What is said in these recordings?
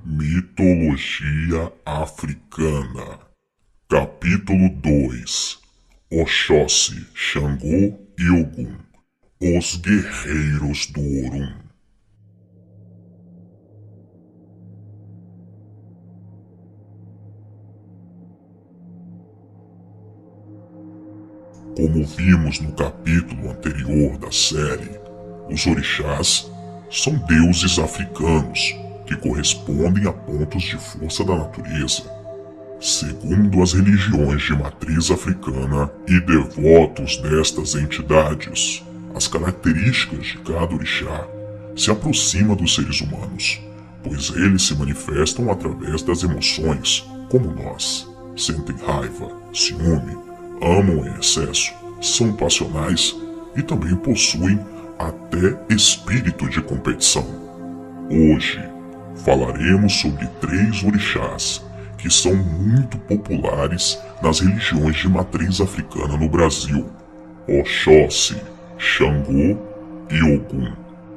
Mitologia africana. Capítulo 2. Oxóssi, Xangô e Ogum, os guerreiros do Orum. Como vimos no capítulo anterior da série, os orixás são deuses africanos que correspondem a pontos de força da natureza. Segundo as religiões de matriz africana e devotos destas entidades, as características de cada orixá se aproximam dos seres humanos, pois eles se manifestam através das emoções, como nós. Sentem raiva, ciúme, amam em excesso, são passionais e também possuem até espírito de competição. Hoje falaremos sobre 3 orixás que são muito populares nas religiões de matriz africana no Brasil: Oxóssi, Xangô e Ogum.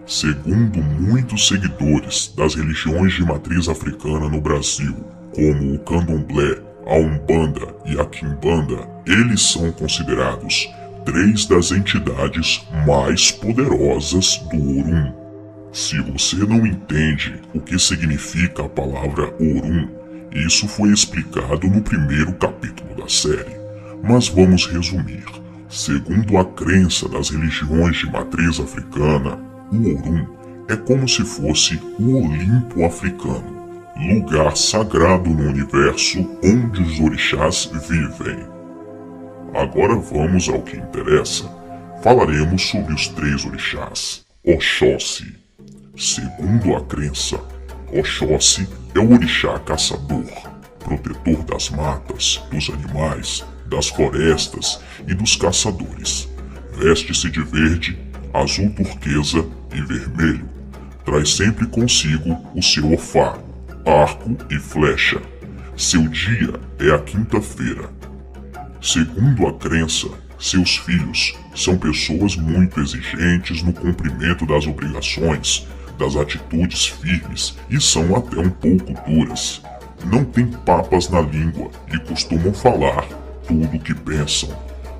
Segundo muitos seguidores das religiões de matriz africana no Brasil, como o Candomblé, a Umbanda e a Quimbanda, eles são considerados 3 das entidades mais poderosas do Orum. Se você não entende o que significa a palavra Orum, isso foi explicado no primeiro capítulo da série, mas vamos resumir. Segundo a crença das religiões de matriz africana, o Orum é como se fosse o Olimpo africano, lugar sagrado no universo onde os orixás vivem. Agora vamos ao que interessa. Falaremos sobre os 3 orixás. Oxóssi. Segundo a crença, Oxóssi é o orixá caçador, protetor das matas, dos animais, das florestas e dos caçadores. Veste-se de verde, azul turquesa e vermelho. Traz sempre consigo o seu ofá, arco e flecha. Seu dia é a quinta-feira. Segundo a crença, seus filhos são pessoas muito exigentes no cumprimento das obrigações, das atitudes firmes e são até um pouco duras. Não têm papas na língua e costumam falar tudo o que pensam.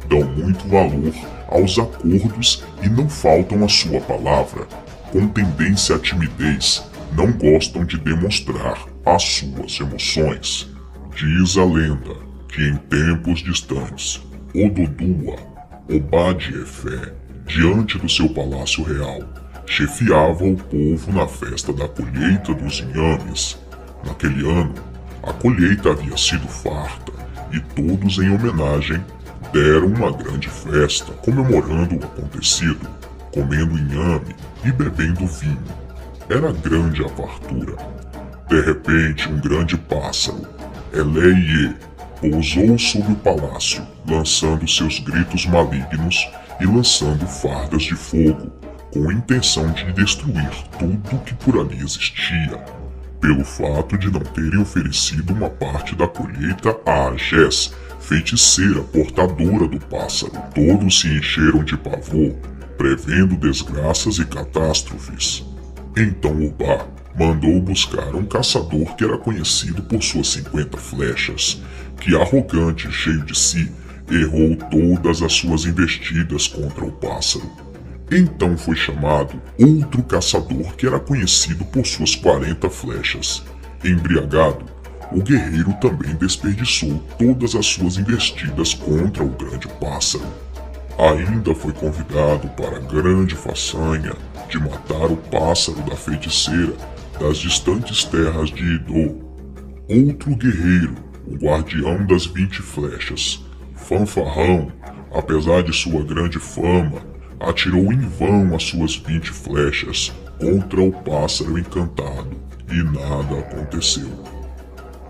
Dão muito valor aos acordos e não faltam à sua palavra. Com tendência à timidez, não gostam de demonstrar as suas emoções. Diz a lenda que em tempos distantes, Ododua, Obade-Efé, diante do seu palácio real, chefiava o povo na festa da colheita dos inhames. Naquele ano, a colheita havia sido farta e todos, em homenagem, deram uma grande festa comemorando o acontecido, comendo inhame e bebendo vinho. Era grande a fartura. De repente, um grande pássaro, Eleiê, pousou sobre o palácio, lançando seus gritos malignos e lançando fardas de fogo, com a intenção de destruir tudo que por ali existia, pelo fato de não terem oferecido uma parte da colheita a Agés, feiticeira portadora do pássaro. Todos se encheram de pavor, prevendo desgraças e catástrofes. Então Obá mandou buscar um caçador que era conhecido por suas 50 flechas, que, arrogante e cheio de si, errou todas as suas investidas contra o pássaro. Então foi chamado outro caçador que era conhecido por suas 40 flechas. Embriagado, o guerreiro também desperdiçou todas as suas investidas contra o grande pássaro. Ainda foi convidado para a grande façanha de matar o pássaro da feiticeira das distantes terras de Idô. Outro guerreiro, o guardião das 20 flechas, Fanfarrão, apesar de sua grande fama, atirou em vão as suas 20 flechas contra o pássaro encantado e nada aconteceu.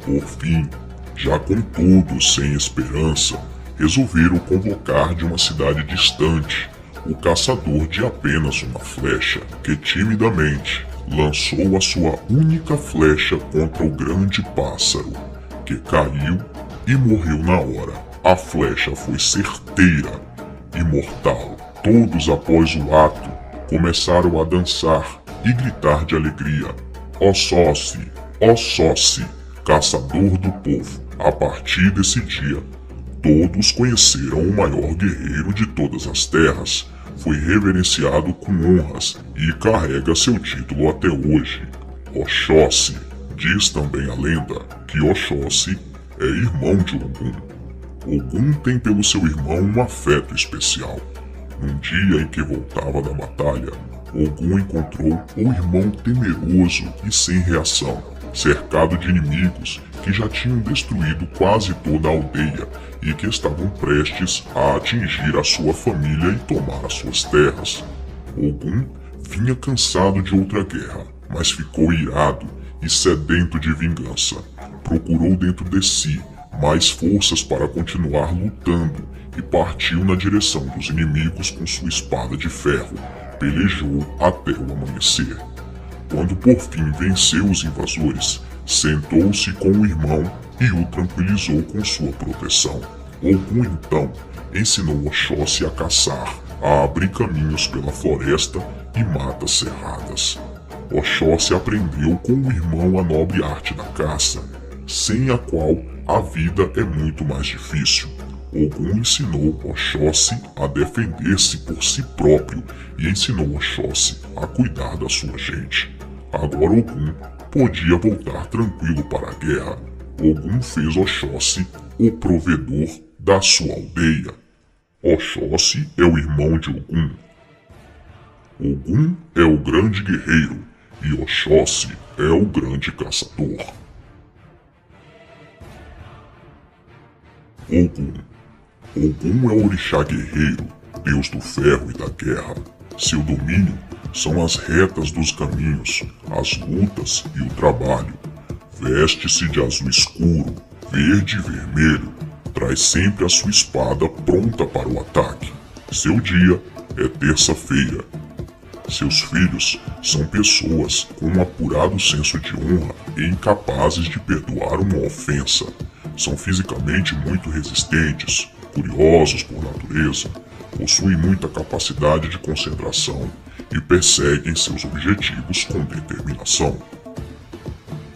Por fim, já com todos sem esperança, resolveram convocar de uma cidade distante o caçador de apenas uma flecha, que timidamente lançou a sua única flecha contra o grande pássaro, que caiu e morreu na hora. A flecha foi certeira e mortal. Todos, após o ato, começaram a dançar e gritar de alegria: Oxóssi, Oxóssi, caçador do povo. A partir desse dia, todos conheceram o maior guerreiro de todas as terras. Foi reverenciado com honras e carrega seu título até hoje. Oxóssi. Diz também a lenda que Oxóssi é irmão de Ogum. Ogum tem pelo seu irmão um afeto especial. Num dia em que voltava da batalha, Ogum encontrou o irmão temeroso e sem reação, cercado de inimigos que já tinham destruído quase toda a aldeia e que estavam prestes a atingir a sua família e tomar as suas terras. Ogum vinha cansado de outra guerra, mas ficou irado e sedento de vingança. Procurou dentro de si mais forças para continuar lutando e partiu na direção dos inimigos com sua espada de ferro. Pelejou até o amanhecer. Quando por fim venceu os invasores, sentou-se com o irmão e o tranquilizou com sua proteção. Ogum então ensinou Oxóssi a caçar, a abrir caminhos pela floresta e matas cerradas. Oxóssi aprendeu com o irmão a nobre arte da caça, sem a qual a vida é muito mais difícil. Ogum ensinou Oxóssi a defender-se por si próprio e ensinou Oxóssi a cuidar da sua gente. Agora Ogum podia voltar tranquilo para a guerra. Ogum fez Oxóssi o provedor da sua aldeia. Oxóssi é o irmão de Ogum. Ogum é o grande guerreiro e Oxóssi é o grande caçador. Ogum. Ogum é o orixá guerreiro, deus do ferro e da guerra. Seu domínio são as retas dos caminhos, as lutas e o trabalho. Veste-se de azul escuro, verde e vermelho. Traz sempre a sua espada pronta para o ataque. Seu dia é terça-feira. Seus filhos são pessoas com um apurado senso de honra e incapazes de perdoar uma ofensa. São fisicamente muito resistentes, curiosos por natureza, possuem muita capacidade de concentração e perseguem seus objetivos com determinação.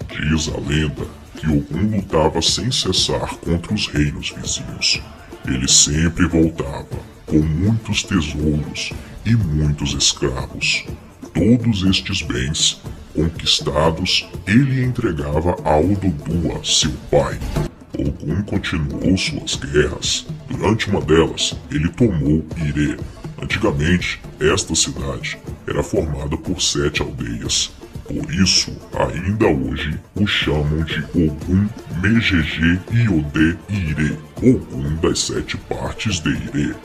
Diz a lenda que Ogum lutava sem cessar contra os reinos vizinhos. Ele sempre voltava com muitos tesouros e muitos escravos. Todos estes bens conquistados ele entregava a Ododua, seu pai. Ogum continuou suas guerras. Durante uma delas, ele tomou Ire. Antigamente, esta cidade era formada por 7 aldeias. Por isso, ainda hoje, o chamam de Ogum Mejeje Iode Ire, Ogum das 7 partes de Ire.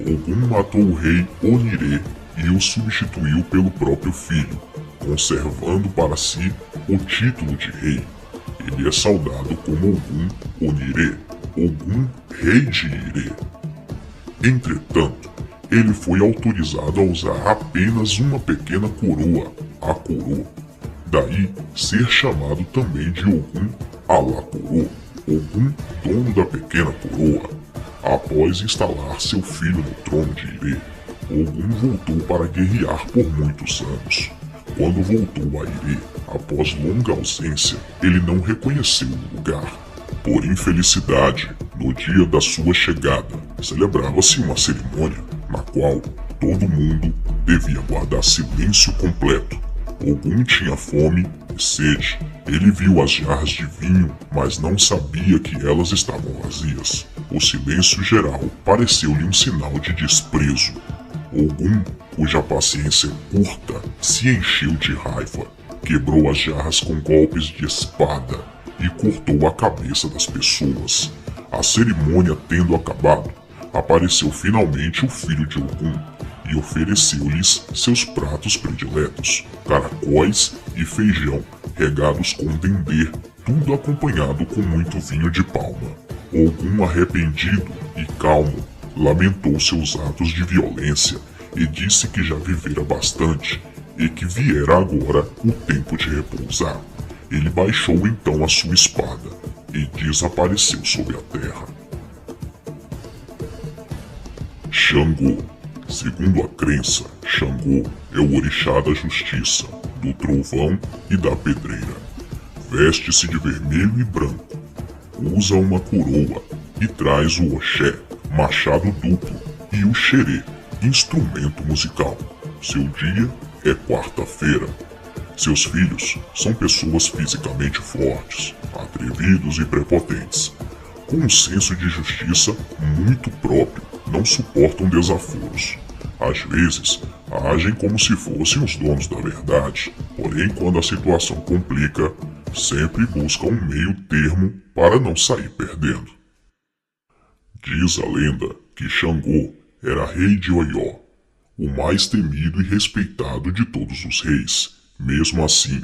Ogum matou o rei Onire e o substituiu pelo próprio filho, conservando para si o título de rei. Ele é saudado como Ogum Onire, Ogum Rei de Ire. Entretanto, ele foi autorizado a usar apenas uma pequena coroa, a Coro. Daí ser chamado também de Ogum Alakoro, Ogum dono da pequena coroa. Após instalar seu filho no trono de Ire, Ogum voltou para guerrear por muitos anos. Quando voltou a Ire, após longa ausência, ele não reconheceu o lugar. Por infelicidade, no dia da sua chegada, celebrava-se uma cerimônia na qual todo mundo devia guardar silêncio completo. Ogum tinha fome e sede. Ele viu as jarras de vinho, mas não sabia que elas estavam vazias. O silêncio geral pareceu-lhe um sinal de desprezo. Ogum, cuja paciência é curta, se encheu de raiva, quebrou as jarras com golpes de espada e cortou a cabeça das pessoas. A cerimônia tendo acabado, apareceu finalmente o filho de Ogum e ofereceu-lhes seus pratos prediletos, caracóis e feijão regados com dendê, tudo acompanhado com muito vinho de palma. Ogum, arrependido e calmo, lamentou seus atos de violência e disse que já vivera bastante e que viera agora o tempo de repousar. Ele baixou então a sua espada e desapareceu sobre a terra. Xangô. Segundo a crença, Xangô é o orixá da justiça, do trovão e da pedreira. Veste-se de vermelho e branco, usa uma coroa e traz o oxé, machado duplo, e o xerê, instrumento musical. Seu dia é quarta-feira. Seus filhos são pessoas fisicamente fortes, atrevidos e prepotentes, com um senso de justiça muito próprio, não suportam desaforos. Às vezes, agem como se fossem os donos da verdade, porém quando a situação complica, sempre buscam um meio termo para não sair perdendo. Diz a lenda que Xangô era rei de Oió, o mais temido e respeitado de todos os reis. Mesmo assim,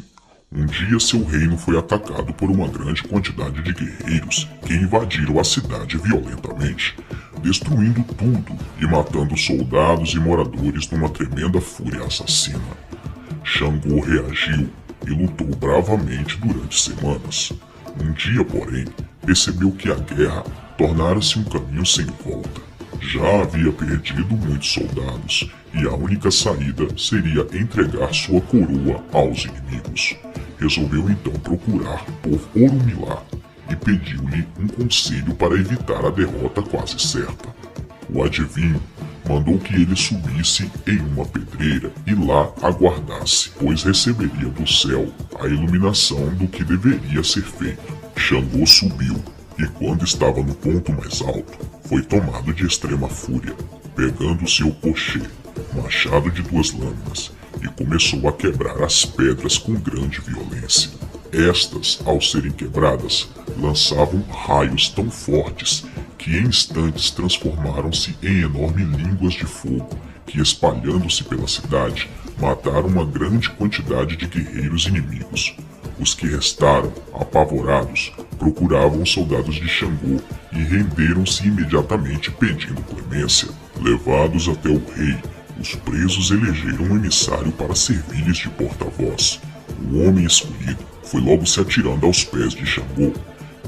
um dia seu reino foi atacado por uma grande quantidade de guerreiros que invadiram a cidade violentamente, destruindo tudo e matando soldados e moradores numa tremenda fúria assassina. Xangô reagiu e lutou bravamente durante semanas. Um dia, porém, percebeu que a guerra tornara-se um caminho sem volta. Já havia perdido muitos soldados e a única saída seria entregar sua coroa aos inimigos. Resolveu então procurar por Orumilá e pediu-lhe um conselho para evitar a derrota quase certa. O adivinho mandou que ele subisse em uma pedreira e lá aguardasse, pois receberia do céu a iluminação do que deveria ser feito. Xangô subiu e quando estava no ponto mais alto, foi tomado de extrema fúria, pegando seu cochê, machado de 2 lâminas, e começou a quebrar as pedras com grande violência. Estas, ao serem quebradas, lançavam raios tão fortes que em instantes transformaram-se em enormes línguas de fogo que, espalhando-se pela cidade, mataram uma grande quantidade de guerreiros inimigos. Os que restaram, apavorados, procuravam os soldados de Xangô e renderam-se imediatamente pedindo clemência. Levados até o rei, os presos elegeram um emissário para servir-lhes de porta-voz. O homem escolhido foi logo se atirando aos pés de Xangô.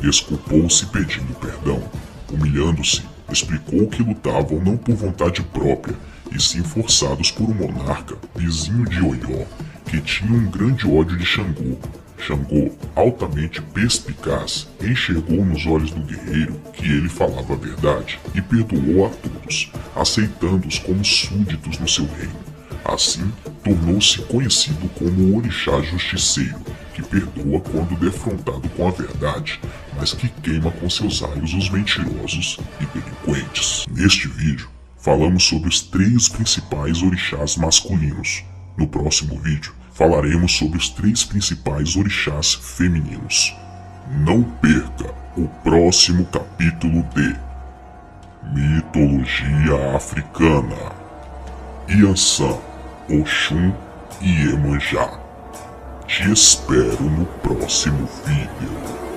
Desculpou-se pedindo perdão. Humilhando-se, explicou que lutavam não por vontade própria, e sim forçados por um monarca, vizinho de Oió, que tinha um grande ódio de Xangô. Xangô, altamente perspicaz, enxergou nos olhos do guerreiro que ele falava a verdade e perdoou a todos, aceitando-os como súditos no seu reino. Assim, tornou-se conhecido como o Orixá Justiceiro, que perdoa quando defrontado com a verdade, mas que queima com seus raios os mentirosos e delinquentes. Neste vídeo, falamos sobre os 3 principais orixás masculinos. No próximo vídeo, falaremos sobre os 3 principais orixás femininos. Não perca o próximo capítulo de Mitologia Africana, Yansan, Oxum e Iemanjá. Te espero no próximo vídeo.